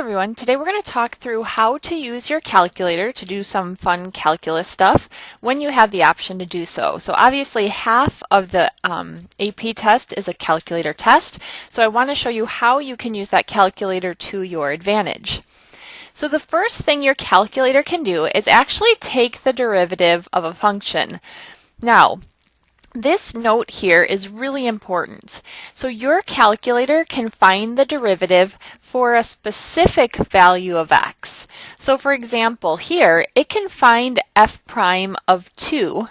everyone, today we're going to talk through how to use your calculator to do some fun calculus stuff when you have the option to do so. So obviously half of the AP test is a calculator test, so I want to show you how you can use that calculator to your advantage. So the first thing your calculator can do is actually take the derivative of a function. Now, this note here is really important. So your calculator can find the derivative for a specific value of x. So for example, here it can find f prime of 2.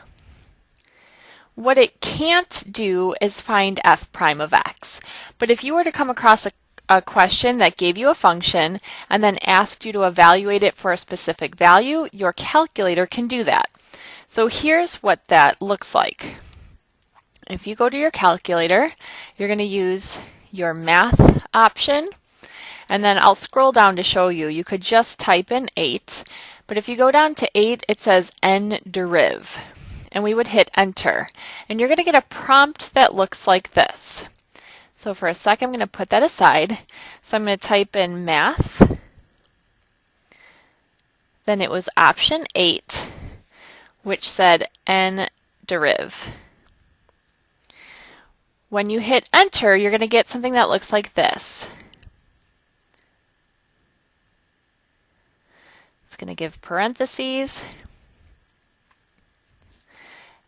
What it can't do is find f prime of x. But if you were to come across a question that gave you a function and then asked you to evaluate it for a specific value, your calculator can do that. So here's what that looks like. If you go to your calculator, you're going to use your math option, and then I'll scroll down to show you. You could just type in 8, but if you go down to 8, it says nderiv, and we would hit enter, and you're going to get a prompt that looks like this. So for a second, I'm going to put that aside. So I'm going to type in math, then it was option 8, which said nderiv. When you hit enter, you're going to get something that looks like this. It's going to give parentheses.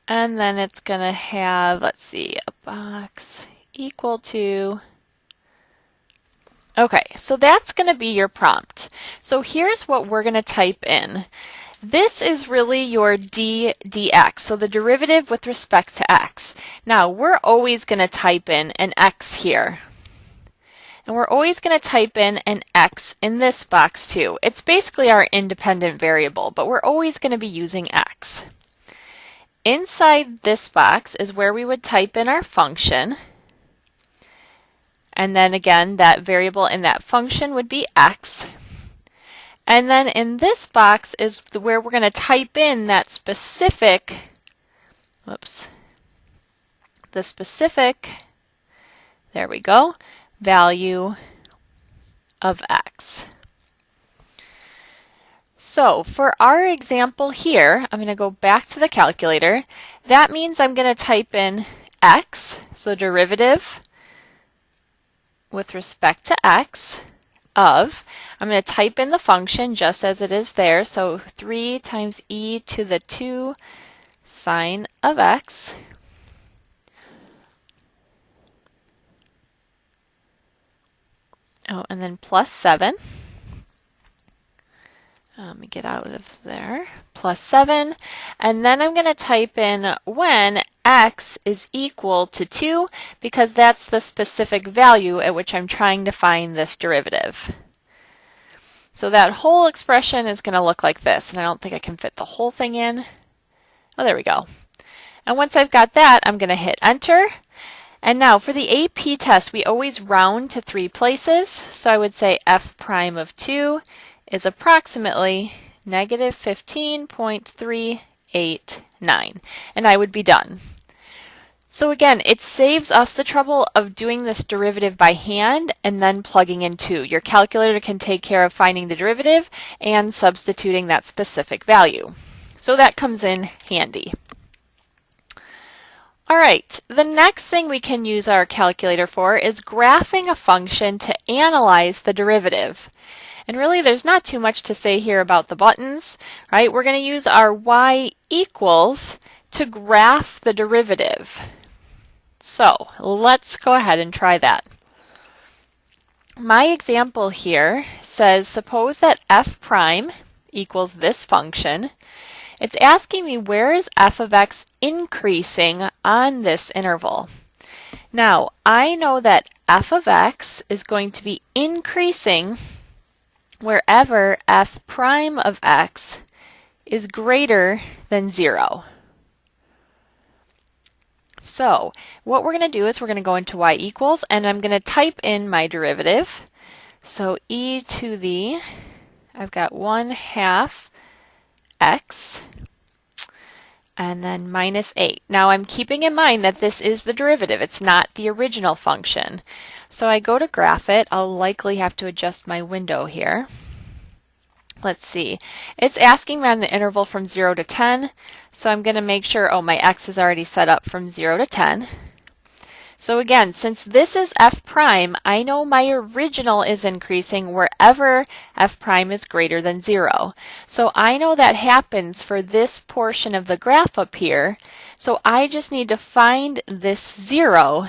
And then it's going to have, let's see, a box equal to. Okay, so that's going to be your prompt. So here's what we're going to type in. This is really your dx, so the derivative with respect to x. Now, we're always going to type in an x here. And we're always going to type in an x in this box too. It's basically our independent variable, but we're always going to be using x. Inside this box is where we would type in our function. And then again, that variable in that function would be x. And then in this box is where we're going to type in that specific, there we go, value of x. So for our example here, I'm going to go back to the calculator. That means I'm going to type in x, so derivative with respect to x, of, I'm going to type in the function just as it is there, so 3 times e to the 2 sine of x and then plus 7. Let me get out of there. Plus 7. And then I'm going to type in when x is equal to 2 because that's the specific value at which I'm trying to find this derivative. So that whole expression is going to look like this, and I don't think I can fit the whole thing in. Oh, there we go. And once I've got that, I'm going to hit enter. And now for the AP test, we always round to 3 places. So I would say f prime of 2 is approximately negative 15.389, and I would be done. So again, it saves us the trouble of doing this derivative by hand and then plugging in 2. Your calculator can take care of finding the derivative and substituting that specific value. So that comes in handy. All right, the next thing we can use our calculator for is graphing a function to analyze the derivative. And really, there's not too much to say here about the buttons, right? We're going to use our y equals to graph the derivative. So let's go ahead and try that. My example here says, suppose that f prime equals this function. It's asking me where is f of x increasing on this interval. Now, I know that f of x is going to be increasing wherever f prime of x is greater than 0. So what we're going to do is we're going to go into y equals, and I'm going to type in my derivative. So e to the, I've got 1/2 x, and then minus 8. Now I'm keeping in mind that this is the derivative. It's not the original function. So I go to graph it. I'll likely have to adjust my window here. Let's see. It's asking me on the interval from 0 to 10. So I'm going to make sure, oh, my x is already set up from 0 to 10. So again, since this is f prime, I know my original is increasing wherever f prime is greater than 0. So I know that happens for this portion of the graph up here. So I just need to find this 0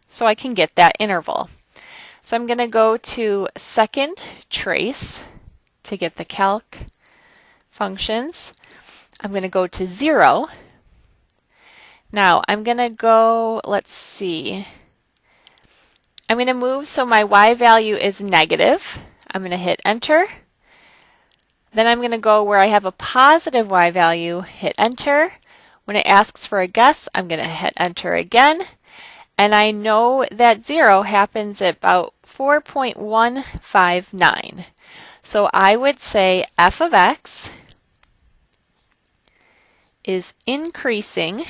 so I can get that interval. So I'm going to go to second trace to get the calc functions. I'm going to go to 0. Now I'm going to go, let's see, I'm going to move so my y value is negative. I'm going to hit enter. Then I'm going to go where I have a positive y value, hit enter. When it asks for a guess, I'm going to hit enter again. And I know that 0 happens at about 4.159. So I would say f of x is increasing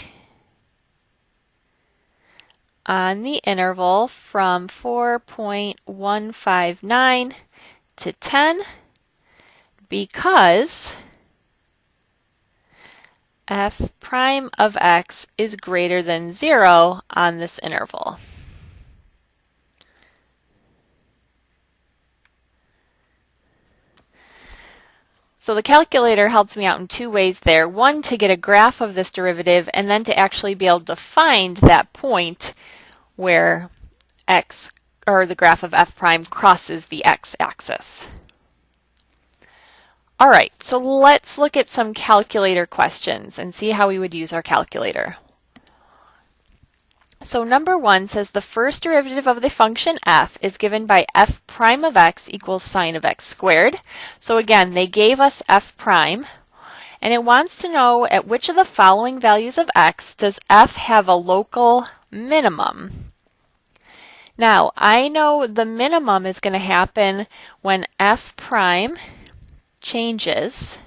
on the interval from 4.159 to 10 because f prime of x is greater than 0 on this interval. So the calculator helps me out in two ways there. One, to get a graph of this derivative, and then to actually be able to find that point where x, or the graph of f prime, crosses the x-axis. All right, so let's look at some calculator questions and see how we would use our calculator. So number 1 says the first derivative of the function f is given by f prime of x equals sine of x squared. So again, they gave us f prime, and it wants to know at which of the following values of x does f have a local minimum. Now, I know the minimum is going to happen when f prime changes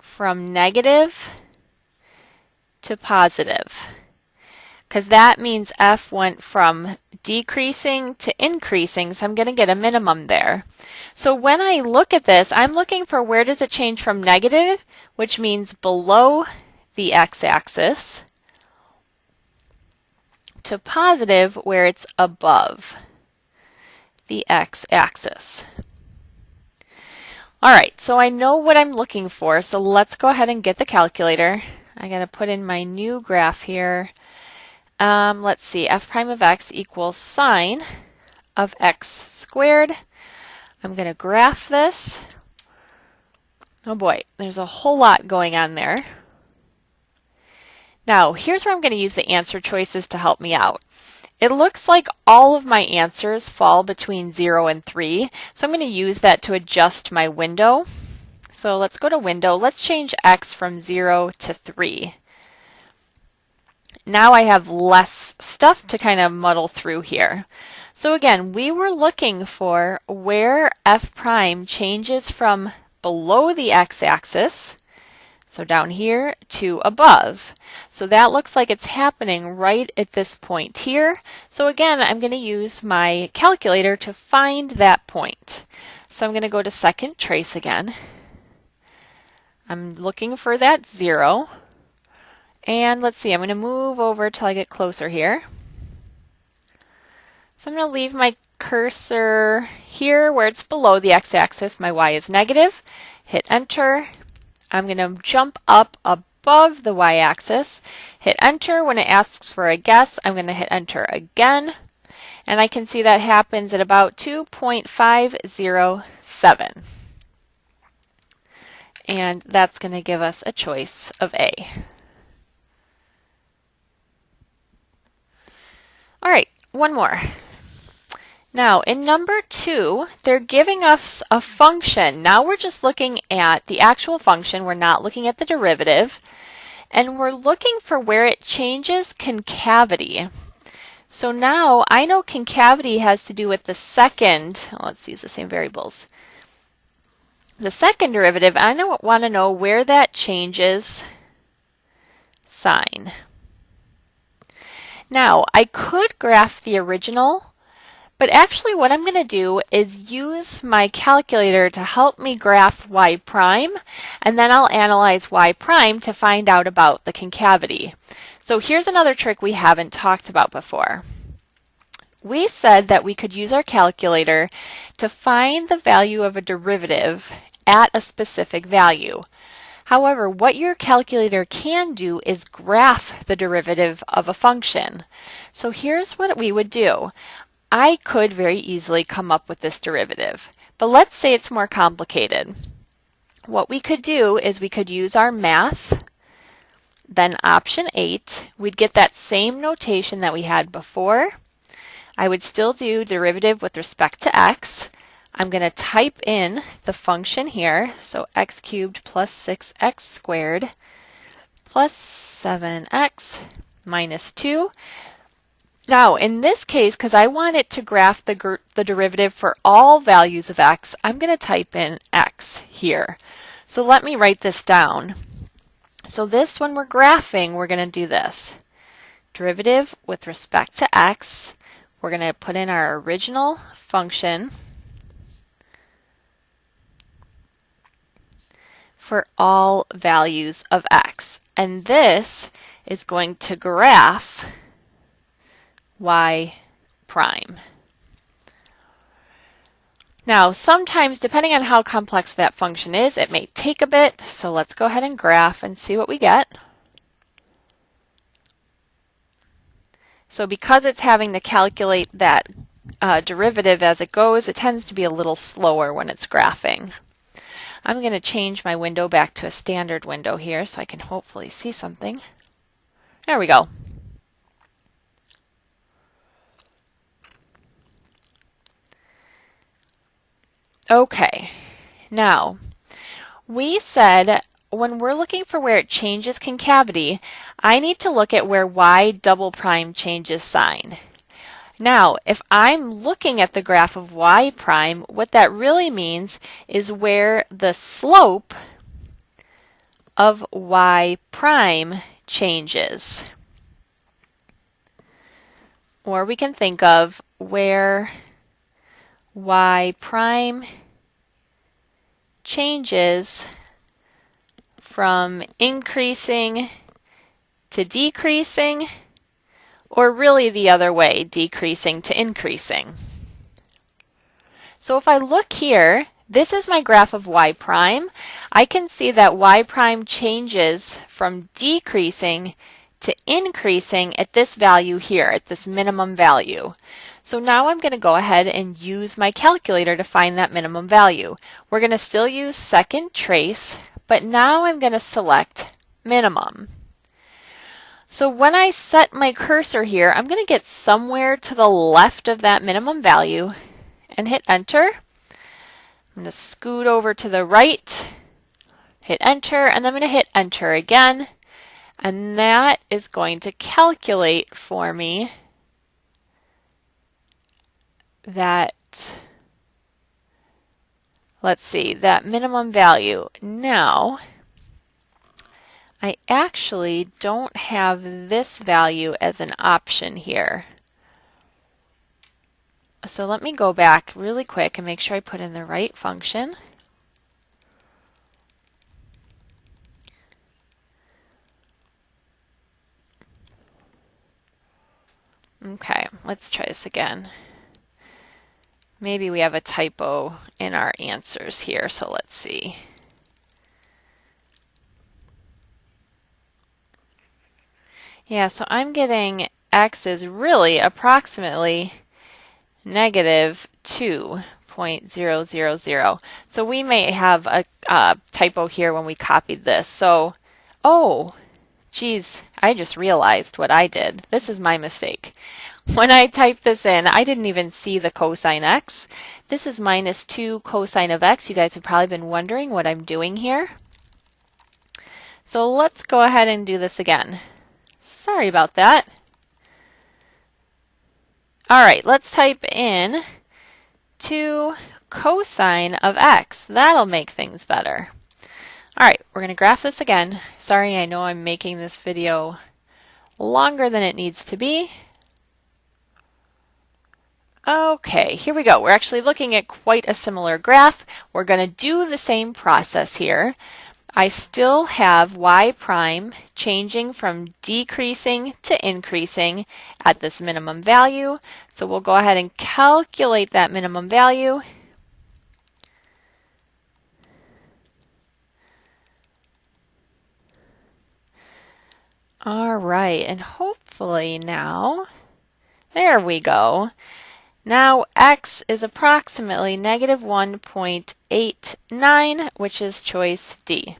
from negative to positive, because that means f went from decreasing to increasing, so I'm going to get a minimum there. So when I look at this, I'm looking for where does it change from negative, which means below the x-axis, to positive, where it's above the x-axis. All right, so I know what I'm looking for, so let's go ahead and get the calculator. I got to put in my new graph here. Let's see, f prime of x equals sine of x squared. I'm going to graph this. Oh boy, there's a whole lot going on there. Now, here's where I'm going to use the answer choices to help me out. It looks like all of my answers fall between 0 and 3, so I'm going to use that to adjust my window. So let's go to window. Let's change x from 0 to 3. Now I have less stuff to kind of muddle through here. So again, we were looking for where f prime changes from below the x-axis, so down here, to above. So that looks like it's happening right at this point here. So again, I'm going to use my calculator to find that point. So I'm going to go to second trace again. I'm looking for that 0. And let's see, I'm going to move over till I get closer here. So I'm going to leave my cursor here where it's below the x-axis. My y is negative. Hit enter. I'm going to jump up above the y-axis. Hit enter. When it asks for a guess, I'm going to hit enter again. And I can see that happens at about 2.507. And that's going to give us a choice of A. All right, one more. Now, in number 2, they're giving us a function. Now we're just looking at the actual function. We're not looking at the derivative. And we're looking for where it changes concavity. So now I know concavity has to do with the second, let's use the same variables. The second derivative, I want to know where that changes sign. Now, I could graph the original, but actually what I'm going to do is use my calculator to help me graph y prime, and then I'll analyze y prime to find out about the concavity. So here's another trick we haven't talked about before. We said that we could use our calculator to find the value of a derivative at a specific value. However, what your calculator can do is graph the derivative of a function. So here's what we would do. I could very easily come up with this derivative, but let's say it's more complicated. What we could do is we could use our math, then option 8. We'd get that same notation that we had before. I would still do derivative with respect to x. I'm going to type in the function here, so x cubed plus 6x squared plus 7x minus 2. Now, in this case, because I want it to graph the derivative for all values of x, I'm going to type in x here. So let me write this down. So this, when we're graphing, we're going to do this. Derivative with respect to x. We're going to put in our original function for all values of x. And this is going to graph y prime. Now, sometimes, depending on how complex that function is, it may take a bit. So let's go ahead and graph and see what we get. So because it's having to calculate that derivative as it goes, it tends to be a little slower when it's graphing. I'm going to change my window back to a standard window here so I can hopefully see something. There we go. Okay, now we said when we're looking for where it changes concavity, I need to look at where y double prime changes sign. Now, if I'm looking at the graph of y prime, what that really means is where the slope of y prime changes. Or we can think of where y prime changes from increasing to decreasing, or really the other way, decreasing to increasing. So if I look here, this is my graph of y prime. I can see that y prime changes from decreasing to increasing at this value here, at this minimum value. So now I'm going to go ahead and use my calculator to find that minimum value. We're going to still use second trace, but now I'm going to select minimum. So when I set my cursor here, I'm going to get somewhere to the left of that minimum value and hit enter. I'm going to scoot over to the right, hit enter, and then I'm going to hit enter again. And that is going to calculate for me that, let's see, that minimum value. Now, I actually don't have this value as an option here. So let me go back really quick and make sure I put in the right function. Okay, let's try this again. Maybe we have a typo in our answers here, so let's see. Yeah, so I'm getting x is really approximately negative 2.000. So we may have a typo here when we copied this. So, oh, geez, I just realized what I did. This is my mistake. When I typed this in, I didn't even see the cosine x. This is minus 2 cosine of x. You guys have probably been wondering what I'm doing here. So let's go ahead and do this again. Sorry about that. All right, let's type in 2 cosine of x. That'll make things better. All right, we're going to graph this again. Sorry, I know I'm making this video longer than it needs to be. Okay, here we go. We're actually looking at quite a similar graph. We're going to do the same process here. I still have y prime changing from decreasing to increasing at this minimum value. So we'll go ahead and calculate that minimum value. All right, and hopefully now, there we go. Now x is approximately -1.89, which is choice D. You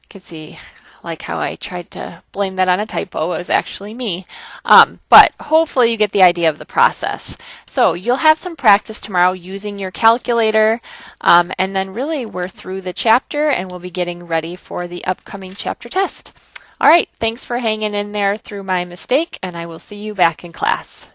can see like how I tried to blame that on a typo. It was actually me. But hopefully you get the idea of the process. So you'll have some practice tomorrow using your calculator, and then really we're through the chapter and we'll be getting ready for the upcoming chapter test. All right, thanks for hanging in there through my mistake, and I will see you back in class.